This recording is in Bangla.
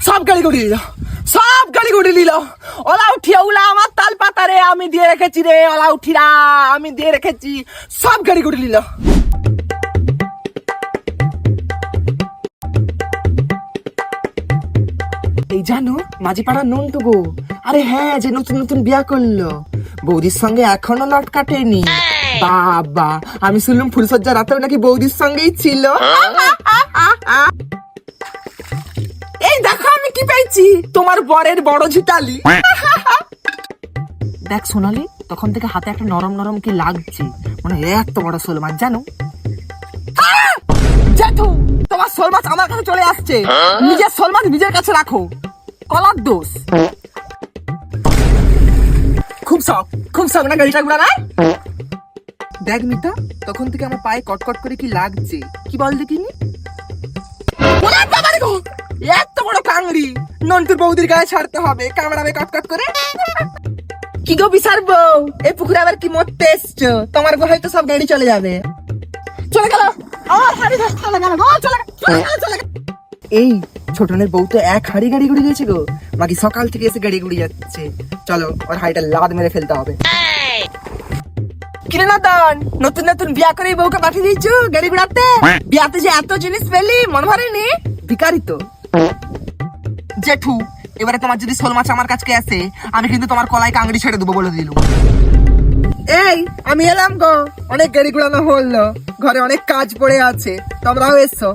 সব গাড়ি গুড়ি নিল, সব গাড়ি গুড়ি নিল। ওলা উঠিয়া ওলা আমার তাল পাতারে আমি দিয়ে রেখেছি রে, ওলা উঠিরা আমি দিয়ে রেখেছি, সব গাড়ি গুড়ি নিল। এই জানো মাঝিপাড়া নন্টু গো, আরে হ্যাঁ, যে নতুন নতুন বিয়া করলো, বৌদির সঙ্গে এখনো লট কাটেনি। বাবা, আমি শুনলাম ফুলসজ্জা রাতেও নাকি বৌদির সঙ্গেই ছিল। এই দেখো আমি কি পেয়েছি, তোমার বরের বড় ঝিটালি। দেখ সোনালি, তখন থেকে হাতে একটা নরম নরম কি লাগছে, মানে এত বড় শোল মাছ জানো। জেঠু, তোমার শোল মাছ আমার কাছে চলে আসছে, নিজের শোল মাছ নিজের কাছে রাখো, কলার দোষ। খুব শখ না গাড়িটা ঘুরা। দেখ মিতা, তখন থেকে আমার পায়ে কটকট করে কি লাগছে, কি বল দেখিনি। এত বড় কাংড়ি নন্টুর বৌদির গায়ে ছাড়তে হবে, কামড়াবে কটকট করে। কি গো বিশার বউ, এই পুকুরে আবার কি মরতে এসছো? তোমার বউ হয়তো সব গাড়ি চলে যাবে। চলে গেল এই ছোটনের বউ তো এক হাড়ি গাড়ি গুড়ি গেছে গো, বাকি সকাল থেকে এসে গাড়ি গুড়ি যাচ্ছে। চলো ওর হাড়িটা লাদ মেরে ফেলতে হবে। কিরে না দান, নতুন নতুন বিয়া করে বউকে পাঠিয়ে দিয়েছো গাড়ি ঘুরাতে? বিয়াতে যে এত জিনিস পেলি মন ভরেনি? ভিখারি তো। জেঠু, এবারে তোমার যদি শোল মাছ আমার কাছে আসে, আমি কিন্তু তোমার কলাই কাংড়ি ছেড়ে দেবো বলে দিলুম। এই আমি এলাম গো, অনেক গাড়ি ঘুরানো হলো, ঘরে অনেক কাজ পড়ে আছে, তোমরাও এসছো।